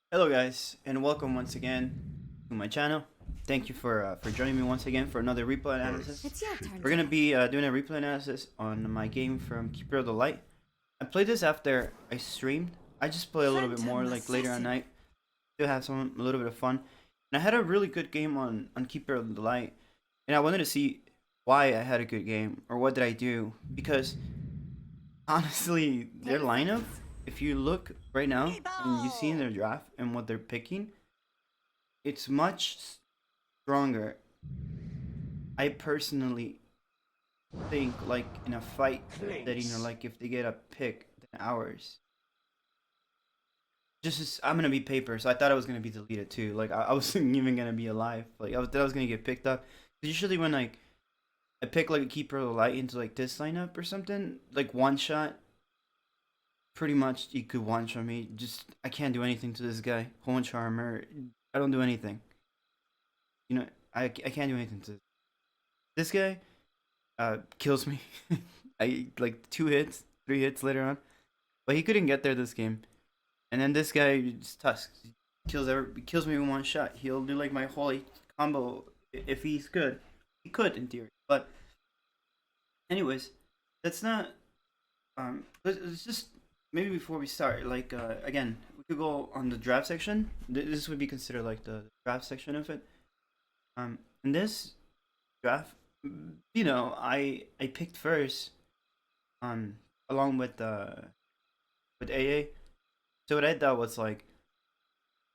Hello guys, and welcome once again to my channel. Thank you for joining me once again for another replay analysis. It's your turn. We're gonna be doing a replay analysis on my game from Keeper of the Light. I played this after I streamed. I just play a little bit more like later at night to have a little bit of fun. And I had a really good game on Keeper of the Light, and I wanted to see why I had a good game or what did I do, because honestly their lineup, if you look right now and you see in their draft and what they're picking, it's much stronger. I personally think, like, in a fight setting, or like if they get a pick than ours, I'm gonna be paper. So I thought I was gonna be deleted too. Like I wasn't even gonna be alive. Like I thought I was gonna get picked up. Usually when like I pick like a Keeper of the Light into like this lineup or something, like one shot, pretty much you could one shot me. Just I can't do anything to this guy. Whole Charmer, I don't do anything. You know, I can't do anything to this guy. Kills me. I like 2 hits, 3 hits later on, but he couldn't get there this game. And then this guy just tusks. Kills me in one shot. He'll do like my holy combo if he's good. He could in theory, but anyways, that's not. Let's just maybe before we start, like again, we could go on the draft section. This would be considered like the draft section of it. In this draft, you know, I picked first, along with AA. So what I thought was like,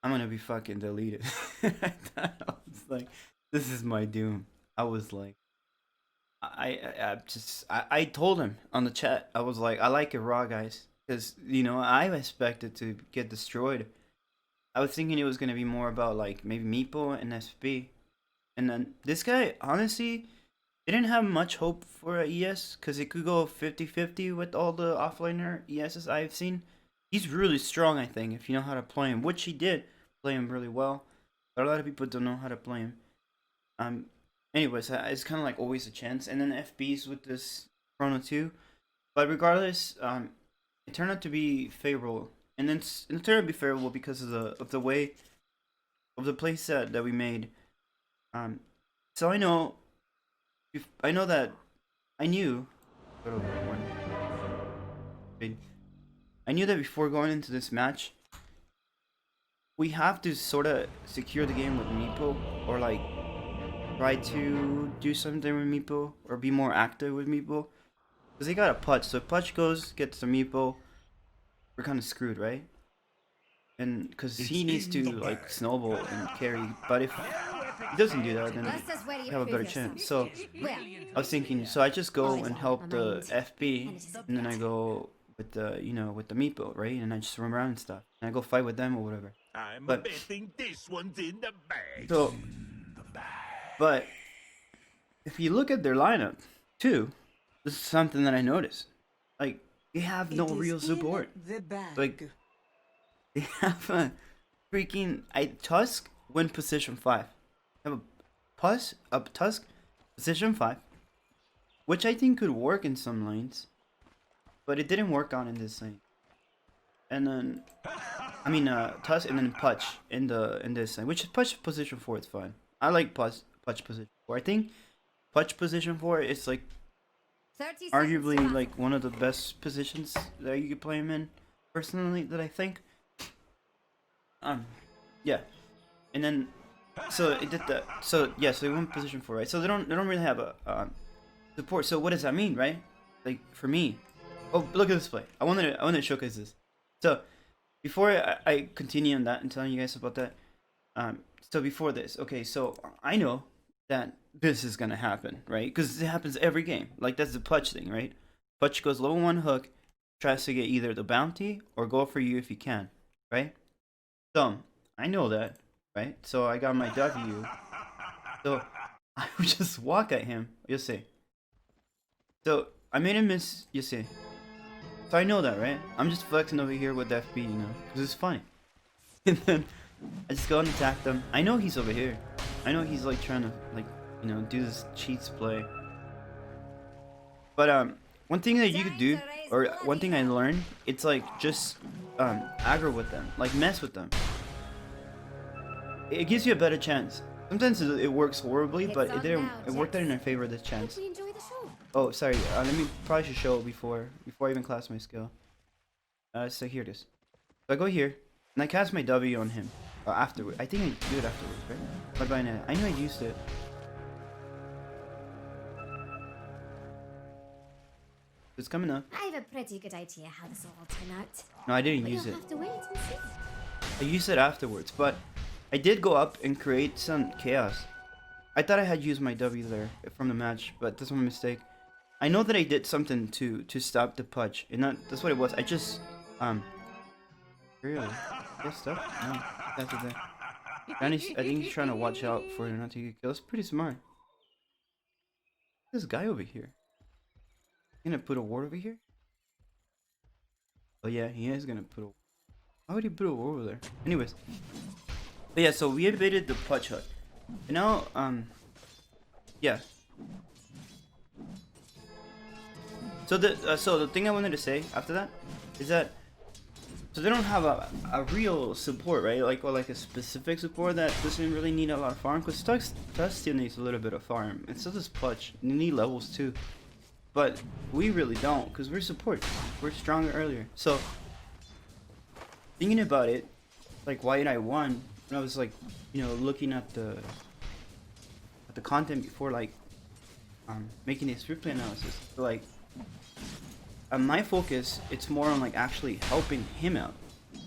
I'm gonna be fucking deleted. I thought I was like, this is my doom. I was like, I told him on the chat, I was like, I like it raw, guys, because you know I expected to get destroyed. I was thinking it was gonna be more about like maybe Meepo and SB, and then this guy honestly didn't have much hope for a ES because it could go 50-50 with all the offlaner ESs I've seen. He's really strong, I think, if you know how to play him, which he did play him really well. But a lot of people don't know how to play him. Anyways, it's kind of like always a chance. And then FBs with this Chrono 2. But regardless, it turned out to be favorable. And then it turned out to be favorable because of the way of the playset that we made. So I know that I knew. I knew that before going into this match, we have to sort of secure the game with Meepo, or like try to do something with Meepo, or be more active with Meepo, because they got a Putch. So if Putch gets the Meepo, we're kind of screwed, right? And because he needs to like snowball and carry, but if he doesn't do that, then we have a better chance. So I was thinking, so I just go and help the FB, and then I go with the with the Meepo, right? And I just run around and stuff, and I go fight with them or whatever. But this one's in the bag. so, but if you look at their lineup too, this is something that I noticed. Like they have no real support. Like they have a freaking Tusk win position 5. They have a Tusk position 5, which I think could work in some lanes, but it didn't work on in this lane. And then I mean Tusk and then Putch in this lane, which is Putch position 4 is fine. I like Putch position 4. I think Putch position 4 is like arguably like one of the best positions that you could play him in, personally, that I think. Yeah. And then so it did that. So yeah, so they went position 4, right? So they don't really have a support. So what does that mean, right? Like for me, oh, look at this play. I wanted to showcase this. So before I continue on that and telling you guys about that, so before this, okay, so I know that this is gonna happen, right? Because it happens every game. Like that's the Putch thing, right? Putch goes level 1 hook, tries to get either the bounty or go for you if he can, right? So I know that, right? So I got my W. So I would just walk at him. You'll see. So I made him miss. You see. So I know that, right? I'm just flexing over here with FB, you know, because it's funny. And then I just go and attack them. I know he's over here. I know he's like trying to like, you know, do this cheats play. But one thing that you could do, or one thing I learned, it's like just aggro with them, like mess with them. It gives you a better chance. Sometimes it works horribly, but it didn't. It worked out in our favor this chance. We enjoy the show. Oh, sorry. Let me probably should show it before I even class my skill. So here it is. So I go here and I cast my W on him. Afterward, I think I do it afterwards, right? But by now, I knew I used it. It's coming up. I have a pretty good idea how this will all turn out. No, I didn't But use you'll it. have to wait and see. I used it afterwards, but I did go up and create some chaos. I thought I had used my W there from the match, but that's my mistake. I know that I did something to stop the pudge, and that's what it was. I just really get stuff. No, that's the thing. And I think he's trying to watch out for you not to get killed. That's pretty smart. This guy over here. Gonna put a ward over here? Oh yeah, he is gonna put a. Why would he put a ward over there? Anyways. But yeah, so we invaded the pudge hut. And now, yeah. So the thing I wanted to say after that is that so they don't have a real support, right? Like, or like a specific support that doesn't really need a lot of farm. Because Stux still needs a little bit of farm, and so does Pudge. You need levels too, but we really don't because we're support. We're stronger earlier. So thinking about it, like why did I won? When I was like, you know, looking at the content before, like making this replay analysis. So, like. My focus, it's more on like actually helping him out.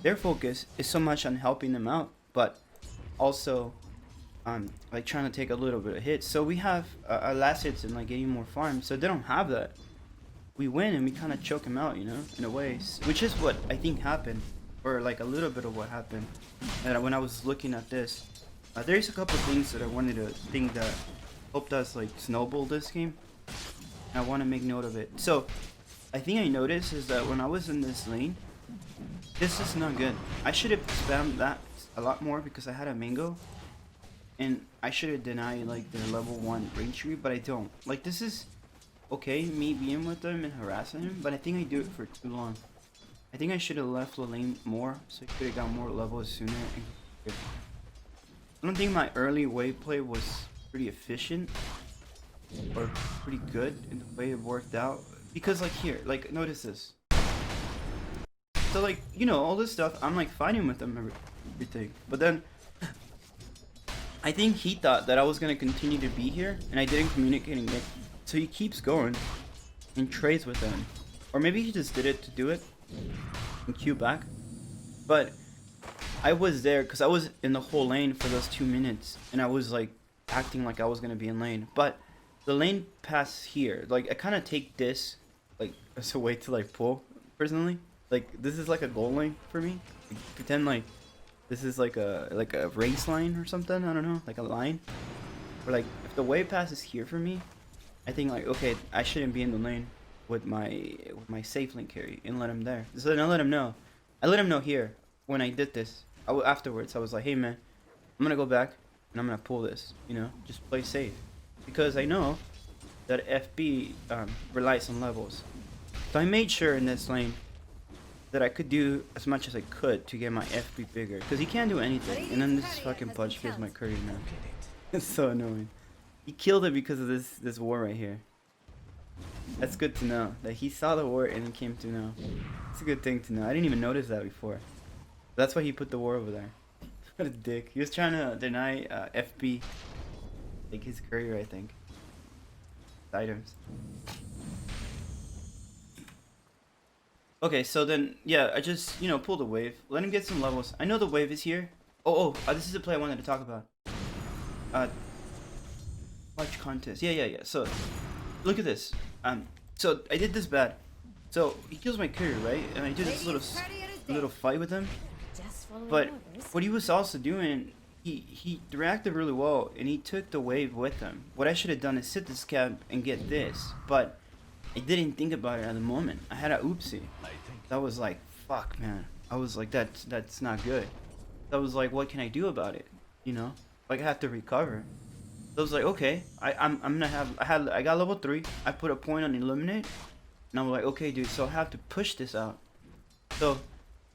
Their focus is so much on helping them out, but also like trying to take a little bit of hits. So we have our last hits and like getting more farm. So they don't have that. We win and we kind of choke him out, you know, in a way, which is what I think happened, or like a little bit of what happened. And when I was looking at this, there's a couple things that I wanted to think that helped us like snowball this game. And I want to make note of it. So. I think I noticed is that when I was in this lane, this is not good. I should have spammed that a lot more because I had a mango, and I should have denied like the level 1 range tree, but I don't. Like this is okay, me being with them and harassing him, but I think I do it for too long. I think I should have left the lane more, so I could have got more levels sooner. I don't think my early wave play was pretty efficient or pretty good in the way it worked out. Because like here, like notice this. So like, you know, all this stuff, I'm like fighting with them everything. But then I think he thought that I was gonna continue to be here and I didn't communicate and get, so he keeps going and trades with them. Or maybe he just did it to do it and queue back. But I was there because I was in the whole lane for those 2 minutes and I was like acting like I was gonna be in lane. But the lane pass here, like I kind of take this like as a way to like pull personally. Like this is like a goal lane for me. Like, pretend like this is like a race line or something. I don't know, like a line. Or like if the wave passes here for me, I think like okay, I shouldn't be in the lane with my safe lane carry and let him there. So then I let him know. I let him know here when I did this. Afterwards I was like, hey man, I'm gonna go back and I'm gonna pull this. You know, just play safe. Because I know that FB relies on levels. So I made sure in this lane that I could do as much as I could to get my FB bigger. Because he can't do anything. And then this fucking Pudge kills my courier now. It's so annoying. He killed it because of this war right here. That's good to know. That he saw the war and he came to know. It's a good thing to know. I didn't even notice that before. That's why he put the war over there. What a dick. He was trying to deny FB. Like his courier, I think. Items. Okay, so then, yeah, I just, you know, pull the wave. Let him get some levels. I know the wave is here. This is the play I wanted to talk about. Watch contest. Yeah. So, look at this. So I did this bad. So, he kills my courier, right? And I did this little fight with him. But what he was also doing, he reacted really well, and he took the wave with him. What I should have done is sit this cab and get this, but I didn't think about it at the moment. I had a oopsie. That was like, fuck, man. I was like, that's not good. That was like, what can I do about it? You know, like I have to recover. So I was like, okay, I'm gonna have. I got level 3. I put a point on eliminate, and I'm like, okay, dude. So I have to push this out. So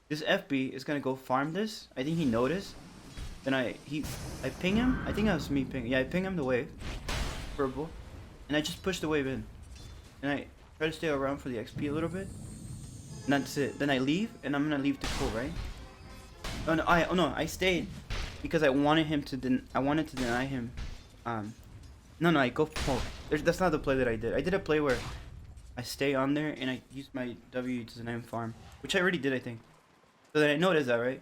this FB is gonna go farm this. I think he noticed. Then I ping him. I think that was me ping. Yeah, I ping him the wave, purple, and I just push the wave in, and I try to stay around for the XP a little bit. And that's it. Then I leave, and I'm gonna leave to pull, right? Oh no, I stayed because I wanted him to I wanted to deny him. No, I go pull. That's not the play that I did. I did a play where I stay on there and I use my W to deny him farm, which I already did, I think. So then I noticed that, right?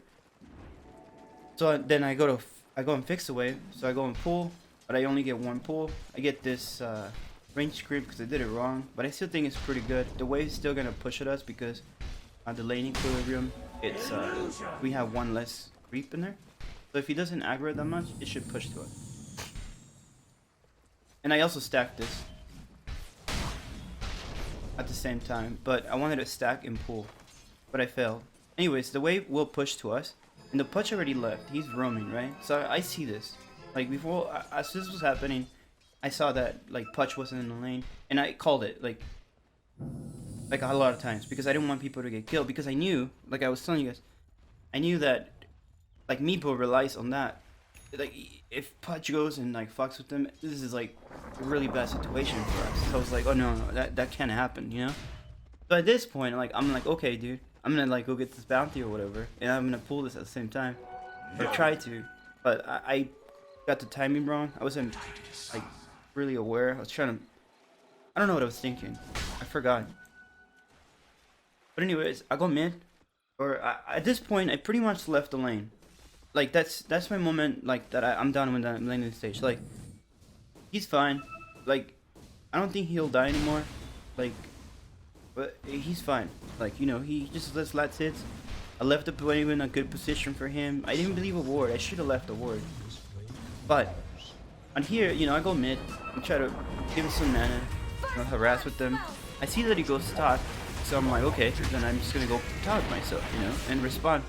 So then I go and fix the wave. So I go and pull, but I only get one pull. I get this range creep because I did it wrong, but I still think it's pretty good. The wave's still gonna push at us because on the lane equilibrium, it's we have one less creep in there. So if he doesn't aggro that much, it should push to us. And I also stacked this at the same time, but I wanted to stack and pull, but I failed. Anyways, the wave will push to us, and the Putch already left. He's roaming, right? So I see this. Like before, as this was happening, I saw that like Putch wasn't in the lane, and I called it like a lot of times because I didn't want people to get killed, because I knew, like I was telling you guys, I knew that like Meepo relies on that. Like if Putch goes and like fucks with them, this is like a really bad situation for us. So I was like, oh no, that can't happen, you know? So at this point, like I'm like, okay, dude, I'm gonna like go get this bounty or whatever, and I'm gonna pull this at the same time, or try to. But I got the timing wrong. I wasn't like really aware. I was trying to. I don't know what I was thinking. I forgot. But anyways, I go mid, or at this point, I pretty much left the lane. Like that's my moment. Like that I'm done with that laning stage. Like he's fine. Like I don't think he'll die anymore. Like. But he's fine. Like, you know, he just lets lats hits. I left the wave in a good position for him. I didn't believe a ward. I should have left a ward. But on here, you know, I go mid and try to give him some mana, you know, harass with them. I see that he goes top, so I'm like, okay, then I'm just gonna go top myself, you know, and respond.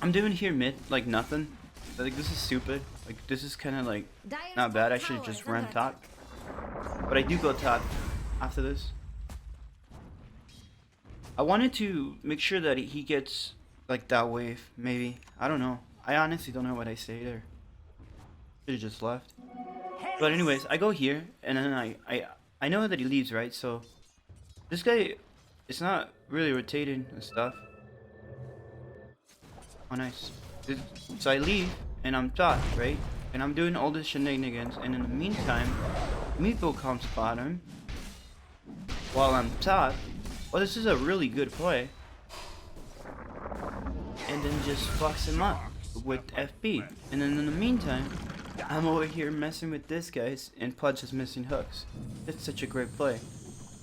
I'm doing here mid like nothing. Like this is stupid. Like this is kind of like not bad. I should have just run top. But I do go top after this. I wanted to make sure that he gets like that wave, maybe. I don't know. I honestly don't know what I say there. Should have just left. But anyways, I go here and then I know that he leaves, right? So this guy is not really rotating and stuff. Oh nice. So I leave and I'm top, right? And I'm doing all this shenanigans, and in the meantime, Meepo comes bottom while I'm top. Well, this is a really good play. And then just fucks him up with FB. And then in the meantime, I'm over here messing with this guys, and Pudge is missing hooks. It's such a great play.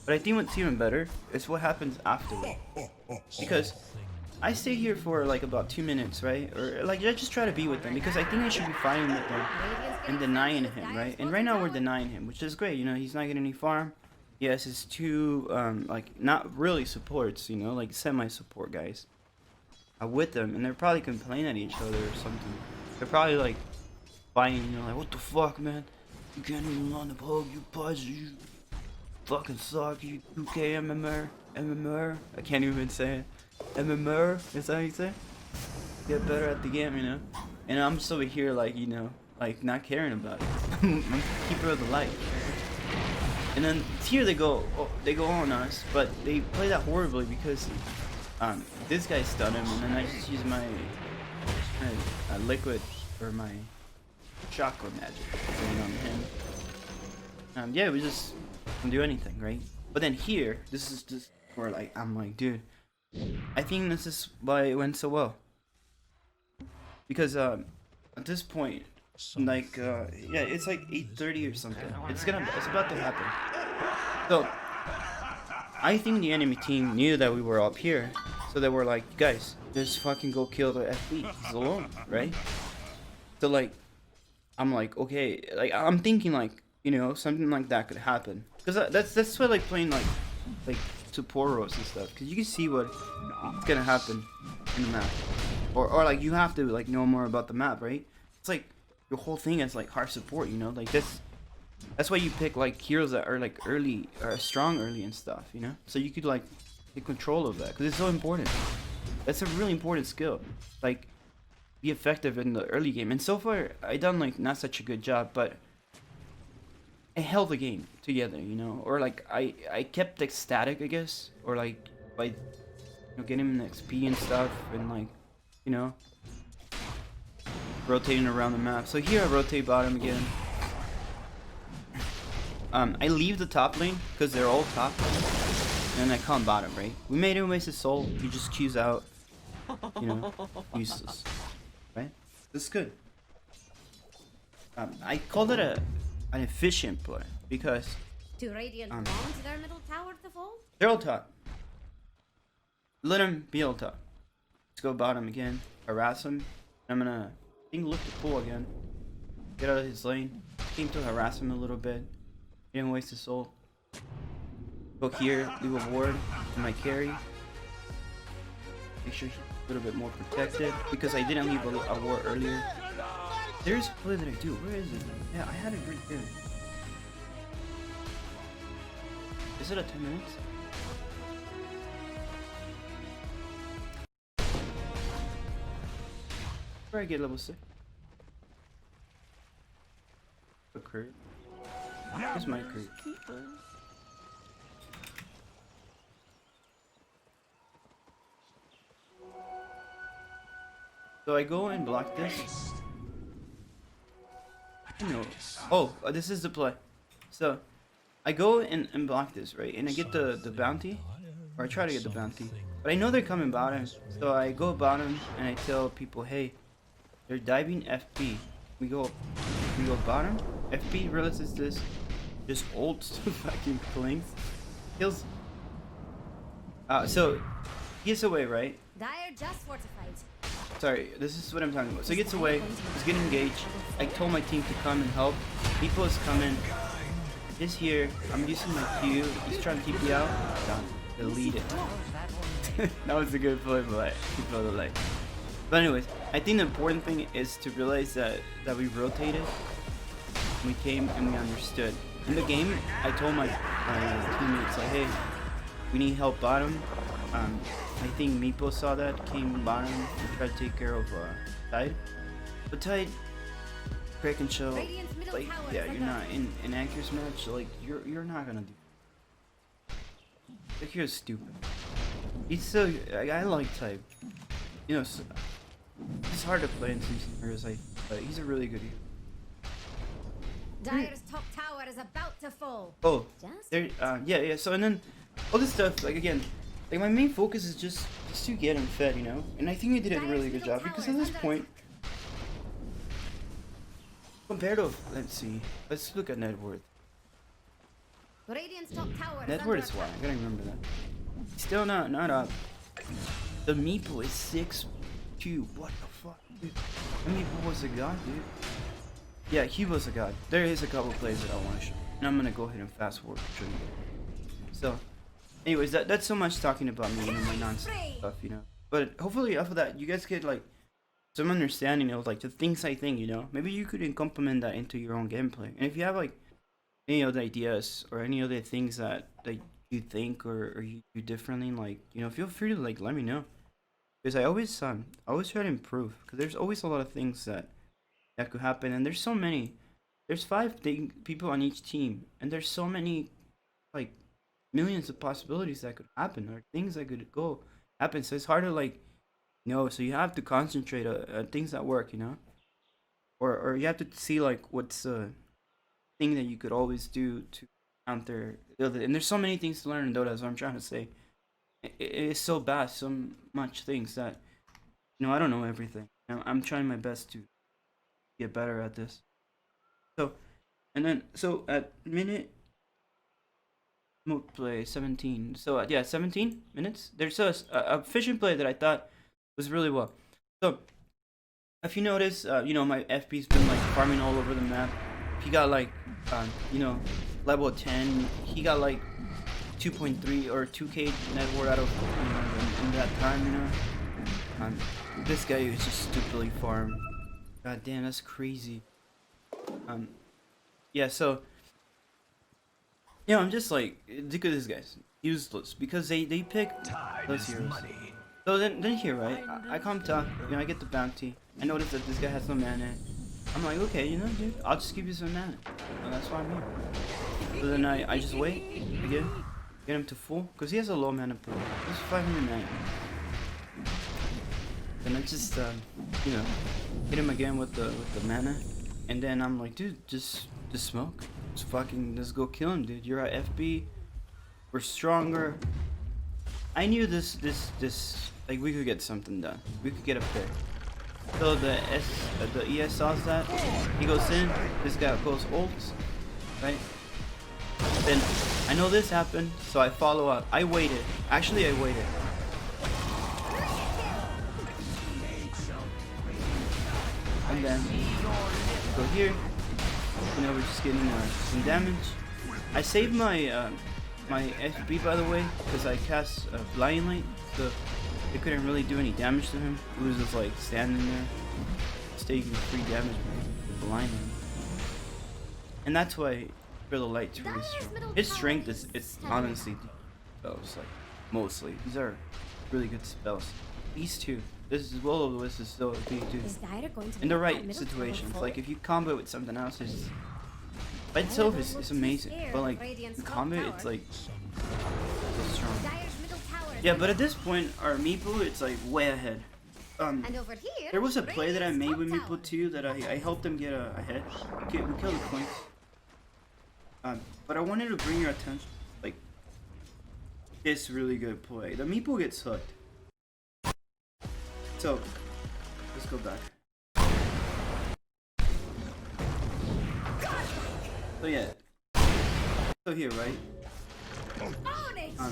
But I think what's even better is what happens afterward. Because I stay here for like about 2 minutes, right? Or like I just try to be with them, because I think I should be fighting with them and denying him, right? And right now we're denying him, which is great. You know, he's not getting any farm. Yes, it's two, like, not really supports, you know, like semi-support guys. With them, and they're probably complaining at each other or something. They're probably, like, fighting, you know, like, what the fuck, man? You can't even run the poke, you Pudge, you fucking suck, you 2K MMR. I can't even say it. MMR, is that how you say it? Get better at the game, you know? And I'm just over here, like, you know, like, not caring about it. I'm keeper of the light. And then here they go on us, but they play that horribly because this guy stunned him, and then I just use my liquid or my chakra magic on him. Yeah, we just don't do anything, right? But then here, this is just where like I'm like, dude, I think this is why it went so well. Because at this point, like yeah, it's like 8:30 or something. It's about to happen. So I think the enemy team knew that we were up here, so they were like, guys, just fucking go kill the FB. He's alone, right? So like, I'm like, okay, like I'm thinking like, you know, something like that could happen, because that's why like playing like Saporos and stuff, because you can see what's gonna happen in the map, or like you have to like know more about the map, right? It's like your whole thing is like hard support, you know, like that's why you pick like heroes that are like early or strong early and stuff, you know, so you could like take control of that, because it's so important. That's a really important skill. Like, be effective in the early game. And so far, I done like not such a good job, but I held the game together, you know, or like I kept like static, I guess, or like by getting him XP and stuff, and like you know rotating around the map. So here I rotate bottom again. I leave the top lane because they're all top, and I come bottom, right? We made him waste his soul. He just queues out, you know, useless, right? This is good. I called it an efficient play because Do Radiant want their middle tower to fall? they're all top. Let him be all top. Let's go bottom again. Harass him. I'm gonna look to pull again. Get out of his lane. Came to harass him a little bit. Didn't waste his soul. Go here, leave a ward for my carry. Make sure he's a little bit more protected because I didn't leave a ward earlier. There's a play that I do. Where is it? Yeah, I had it right there. Is it a 10 minutes? Where I get level 6? Occurred. Here's my creep. So I go and block this. No. Oh, this is the play. So I go and block this, right? And I get the bounty. Or I try to get the bounty. But I know they're coming bottom. So I go bottom and I tell people, hey, they're diving FP. We go bottom. FP realizes this. Just ults to fucking flanks. Kills. So he gets away, right? Dire just fortified. Sorry, this is what I'm talking about. So he gets away. He's getting engaged. I told my team to come and help. People is coming. He's here. I'm using my Q. He's trying to keep me out. Done. Delete it. That was a good play, but he felt the light. But anyways, I think the important thing is to realize that we rotated. We came and we understood. In the game, I told my teammates like, hey, we need help bottom. I think Meepo saw that, came bottom and tried to take care of Tide. But Tide, Crack and Chill, like, yeah, you're not in an Anchor's match, like, you're not gonna do. Like, you're stupid. He's so, I like Tide. You know, so, it's hard to play in some scenarios, but he's a really good hero. Dire's top tower is about to fall. Oh, Just there, yeah. So and then all this stuff, like again, like my main focus is just to get him fed, you know. And I think we did a really good job because at this point, compared to, let's look at net worth. Radiant's top tower Net worth is why I gotta remember that. Still not up. The Meepo is 6'2". What the fuck, dude? The Meepo was a god, dude. Yeah, he was a god. There is a couple plays that I want to show, and I'm gonna go ahead and fast forward to show you. So, anyways, that's so much talking about me and my nonsense stuff, you know. But hopefully, after that, you guys get like some understanding of like the things I think, you know. Maybe you could implement that into your own gameplay. And if you have like any other ideas or any other things that you think or you do differently, like, you know, feel free to like let me know. Because I always try to improve. Because there's always a lot of things that could happen, and there's so many. There's 5 people on each team, and there's so many, like, millions of possibilities that could happen, or things that could go happen. So it's hard to like, so you have to concentrate on things that work, you know, or you have to see like what's the thing that you could always do to counter the other. And there's so many things to learn in Dota. That's what I'm trying to say. It is so vast, so much things that, I don't know everything. I'm trying my best to get better at this. So at minute play 17. So yeah, 17 minutes. There's a fishing play that I thought was really well. So if you notice, my FP's been like farming all over the map. He got like, level 10. He got like 2.3 or 2k net worth out of in that time. This guy is just stupidly farmed. God damn, that's crazy. Yeah, so I'm just like, look at this guy's useless because they pick those heroes. So then here, right? I come to, you know, I get the bounty. I notice that this guy has no mana. I'm like, okay, you know, dude, I'll just give you some mana. And that's why I'm here. So then I just wait again, get him to full, cause he has a low mana pool. He's 500 mana. Then I just, you know, hit him again with the mana, and then I'm like, dude, just smoke. Let's go kill him, dude. You're at FB. We're stronger. I knew this, like, we could get something done. We could get a pick. So the ES saws that. He goes in. This guy goes ults, right? Then I know this happened, so I follow up. I waited. Actually, I waited. And then go here. You know, we're just getting some damage. I saved my my FB, by the way, because I cast Blind Light, so they couldn't really do any damage to him. He was just like standing there, just taking free damage because of the Blind Light. And that's why the Light's really strong. His strength is, it's honestly spells, like, mostly. These are really good spells. These two. This is Will of the Wisp is still a B2. In the right situations, like if you combo with something else, it's by itself is amazing. But like the combo, it's like so strong. Yeah, but at this point, our Meepo, it's like way ahead. There was a play that I made with Meepo too that I helped them get ahead. We killed the points. But I wanted to bring your attention, like, this really good play. The Meepo gets hooked. So, let's go back. So yeah. So here, right? How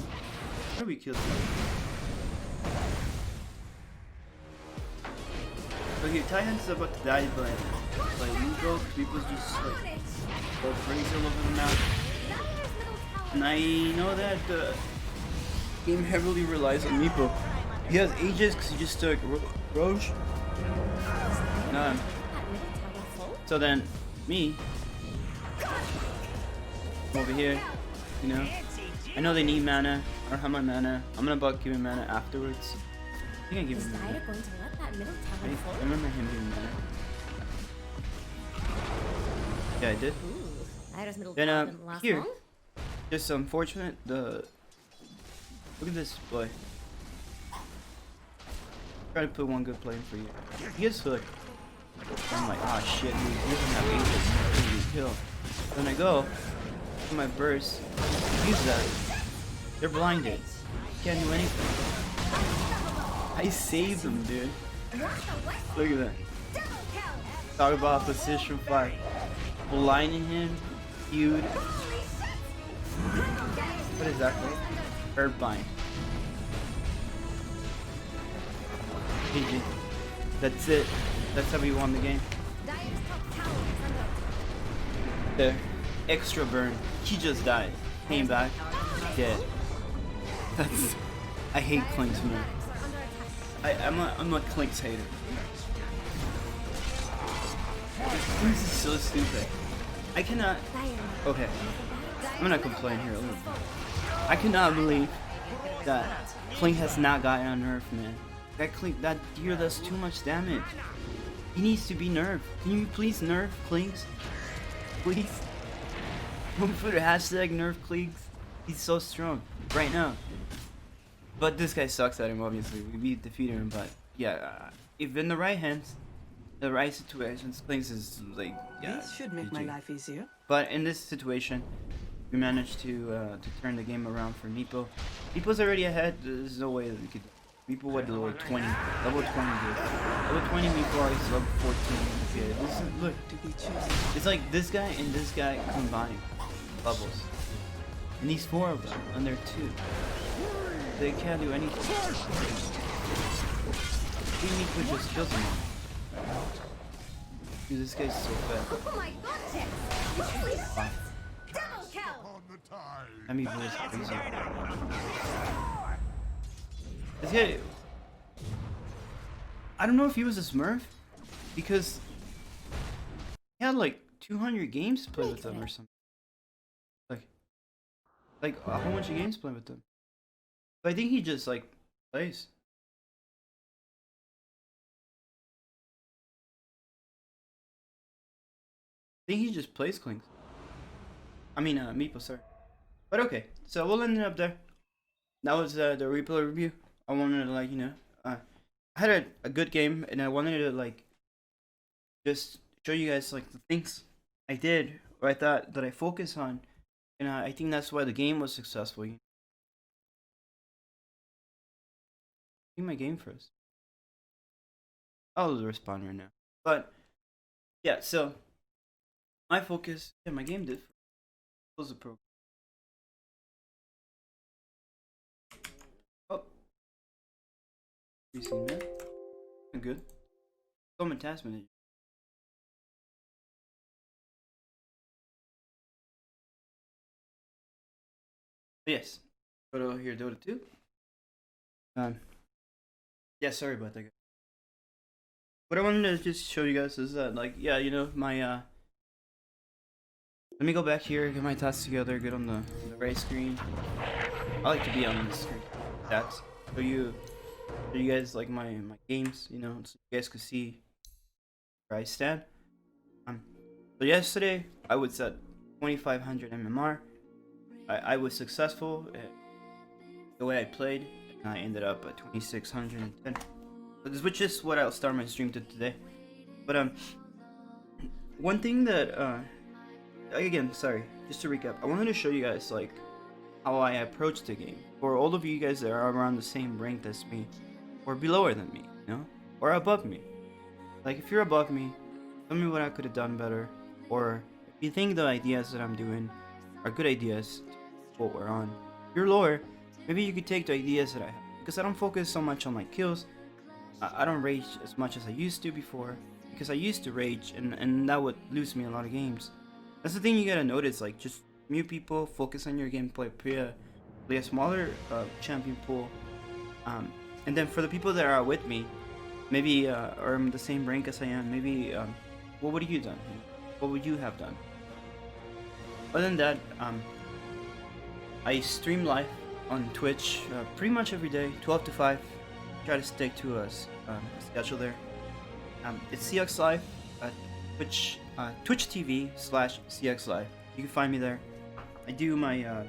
do we kill this? So here, Titan's about to die, but Meepo, people's just like go crazy all over the map. And I know that the game heavily relies on Meepo. He has Aegis because he just took Roche. So then, me, I'm over here, you know. I know they need mana. I don't have my mana. I'm gonna about give him mana afterwards. I think I give him mana. I remember him giving mana. Yeah, I did. Then here, just unfortunate. Look at this boy. Try to put one good play in for you. He gets hooked. I'm like, ah shit, dude, he doesn't have Aegis. Kill. Then I go for my burst. Use that. They're blinded. Can't do anything. I saved them, dude. Look at that. Talk about position fight. Blinding him. Feud. What is that called? Earthbind. GG. That's it. That's how we won the game. There. Extra burn. He just died. Came back. Dead. That's... I hate Clinks, man. I'm a Clinks hater. Clinks is so stupid. I cannot... Okay. I'm gonna complain here a little bit. I cannot believe that Clink has not gotten nerfed, man. That Clink, that deer does too much damage. He needs to be nerfed. Can you please nerf Clinks? Please? Don't put a hashtag nerf Clinks. He's so strong right now. But this guy sucks at him, obviously. We defeated him, but yeah, if in the right hands, the right situations, Clinks is like, yeah. This should make my life easier. But in this situation, we managed to turn the game around for Meepo. Meepo's already ahead. There's no way that we could. Meepo went level 20. Level 20, dude. Level 20 Meepo is level 14. Okay, this is, look. It's like this guy and this guy combined levels. And these four of them, and they're two. They can't do anything. Meepo just kills them all. Dude, this guy's so fast. Oh my god, holy shit! Double kill! I mean, Meepo is crazy. This guy, I don't know if he was a Smurf, because he had like 200 games to play with them or something. Like a whole bunch of games to play with them. But I think he just like plays. think he just plays Clinks. I mean, Meeple, sorry. But okay, so we'll end it up there. That was the replay review. I wanted to, like, I had a good game, and I wanted to, like, just show you guys, like, the things I did, or I thought that I focused on. And I think that's why the game was successful. See my game first. I'll respond right now. But, yeah, so, my focus, yeah, my game did. Was a pro. Oh. You seen that? I'm good. Common task manager. Yes. Go to here, Dota 2. Yeah, sorry about that. What I wanted to just show you guys is that, like, yeah, my let me go back here, get my tasks together, get on the right screen. I like to be on the screen. Stats. Show you guys, like, my games, so you guys could see where I stand. So yesterday I was at 2500 MMR. I was successful at the way I played, and I ended up at 2610. Which is what I'll start my stream to today. But one thing that again, sorry, just to recap, I wanted to show you guys, like, how I approach the game. For all of you guys that are around the same rank as me, or below than me, or above me. Like, if you're above me, tell me what I could have done better, or if you think the ideas that I'm doing are good ideas, what we're on. If you're lower, maybe you could take the ideas that I have, because I don't focus so much on my kills. I don't rage as much as I used to before, because I used to rage, and that would lose me a lot of games. That's the thing you gotta notice, like, just mute people, focus on your gameplay, play a smaller champion pool, and then for the people that are with me, maybe are in the same rank as I am, maybe what would you done? What would you have done? Other than that, I stream live on Twitch pretty much every day, 12 to 5. Try to stick to a schedule there. It's CX Live at Twitch TV/CX Live. You can find me there. I do my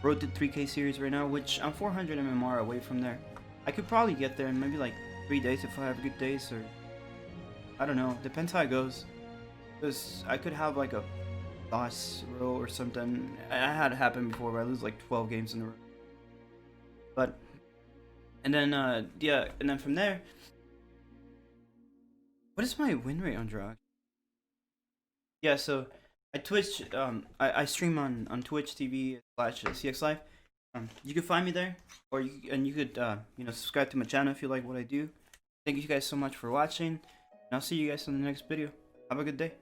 Road to 3K series right now, which I'm 400 MMR away from there. I could probably get there in maybe like 3 days if I have good days, or I don't know. Depends how it goes. Because I could have like a loss row or something. I had it happen before where I lose like 12 games in a row. But and then yeah, and then from there, what is my win rate on draw? Yeah, so I Twitch I stream on Twitch TV/CX Live. You can find me there, or you could subscribe to my channel if you like what I do. Thank you guys so much for watching, and I'll see you guys in the next video. Have a good day.